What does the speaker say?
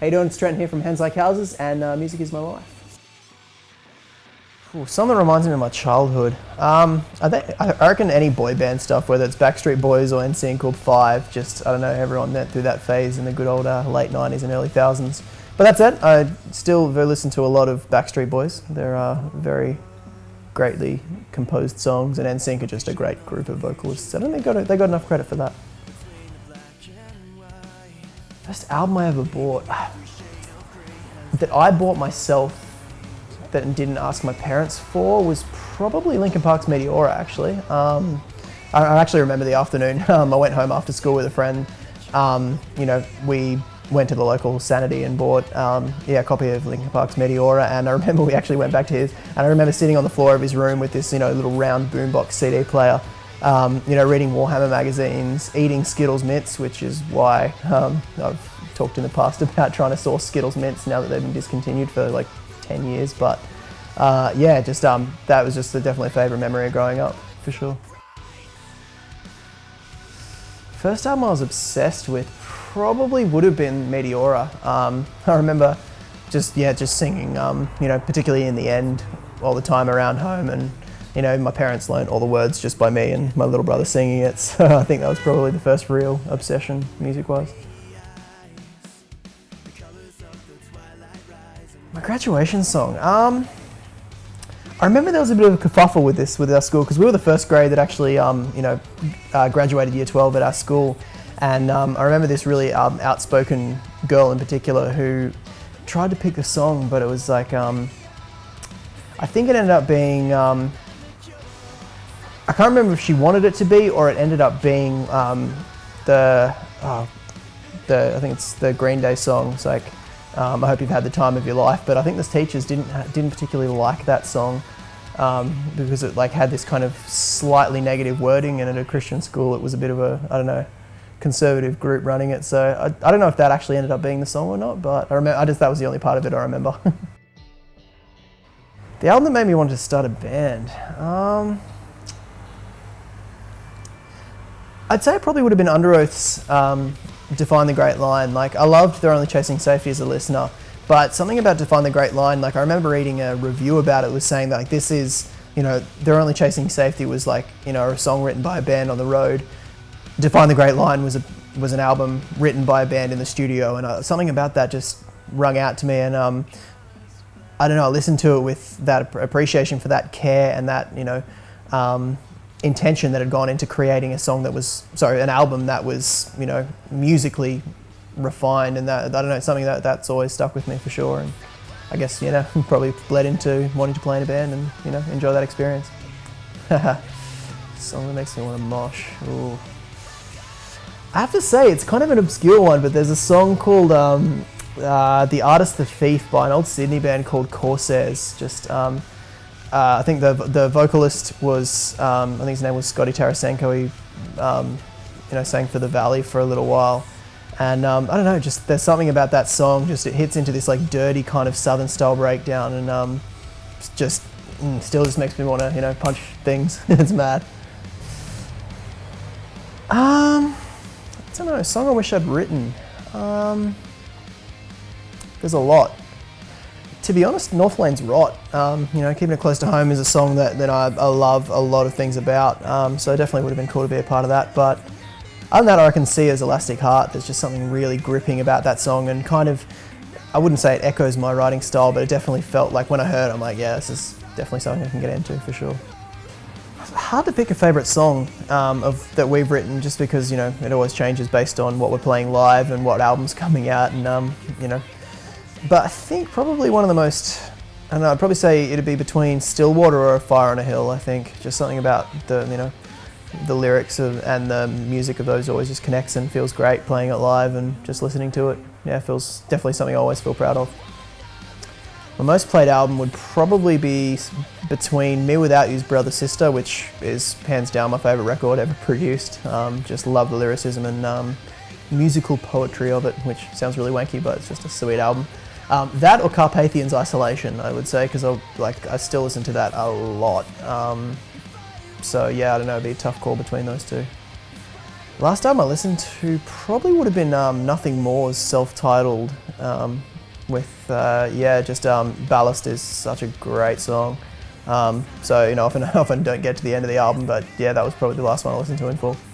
How you doing? It's Trenton here from Hands Like Houses, and music is my life. Ooh, something that reminds me of my childhood. I reckon any boy band stuff, whether it's Backstreet Boys or NSYNC or Five, just, I don't know, everyone went through that phase in the good old late 90s and early thousands. But that's it. I still listen to a lot of Backstreet Boys. They're very greatly composed songs, and NSYNC are just a great group of vocalists. I don't think they got enough credit for that. First album I ever bought, that I bought myself, that didn't ask my parents for, was probably Linkin Park's Meteora, actually. I actually remember the afternoon. I went home after school with a friend. We went to the local Sanity and bought a copy of Linkin Park's Meteora, and I remember we actually went back to his, and I remember sitting on the floor of his room with this little round boombox CD player, reading Warhammer magazines, eating Skittles mints, which is why I've talked in the past about trying to source Skittles mints now that they've been discontinued for like 10 years. But that was just definitely a favourite memory of growing up, for sure. First album I was obsessed with probably would have been Meteora. I remember just singing, particularly in the end, all the time around home, and my parents learned all the words just by me and my little brother singing it, so I think that was probably the first real obsession music-wise. My graduation song. I remember there was a bit of a kerfuffle with our school, because we were the first grade that actually graduated year 12 at our school, and I remember this really outspoken girl in particular who tried to pick a song, but it was like I think it ended up being I can't remember if she wanted it to be, or it ended up being I think it's the Green Day song. It's like I hope you've had the time of your life, but I think the teachers didn't particularly like that song because it had this kind of slightly negative wording, and at a Christian school it was a bit of a conservative group running it. So I don't know if that actually ended up being the song or not, but that was the only part of it I remember. The album that made me want to start a band. I'd say it probably would have been Under Oath's Define the Great Line. I loved They're Only Chasing Safety as a listener, but something about Define the Great Line, I remember reading a review about it, was saying that this is, They're Only Chasing Safety was a song written by a band on the road. Define the Great Line was an album written by a band in the studio, and something about that just rung out to me, and I don't know, I listened to it with that appreciation for that care and that, intention that had gone into creating an album that was, musically refined, and that, I don't know, something that's always stuck with me for sure, and I guess, probably bled into wanting to play in a band and, enjoy that experience. Song that makes me want to mosh. Ooh. I have to say, it's kind of an obscure one, but there's a song called The Artist the Thief by an old Sydney band called Corsairs. I think the vocalist was, I think his name was Scotty Tarasenko. He, sang for The Valley for a little while. And I don't know, just there's something about that song, just it hits into this dirty kind of Southern style breakdown, and still just makes me want to, punch things. It's mad. I don't know, a song I wish I'd written. There's a lot. To be honest, North Lane's Rot. Keeping It Close to Home is a song that I love a lot of things about, so it definitely would have been cool to be a part of that. But other than that, I can see as Elastic Heart, there's just something really gripping about that song, and kind of, I wouldn't say it echoes my writing style, but it definitely felt like when I heard it, I'm like, yeah, this is definitely something I can get into for sure. It's hard to pick a favourite song that we've written, just because, it always changes based on what we're playing live and what album's coming out, and But I think probably one of the most, I don't know, I'd probably say it'd be between Stillwater or A Fire on a Hill. I think just something about the lyrics and the music of those always just connects and feels great playing it live and just listening to it. Yeah, it feels definitely something I always feel proud of. My most played album would probably be between Me Without You's Brother Sister, which is hands down my favourite record ever produced. Just love the lyricism and musical poetry of it, which sounds really wanky, but it's just a sweet album. That or Carpathian's Isolation, I would say, because I still listen to that a lot. So yeah, I don't know, it'd be a tough call between those two. Last album I listened to probably would have been Nothing More's self-titled. Ballast is such a great song. So often don't get to the end of the album, but yeah, that was probably the last one I listened to in full.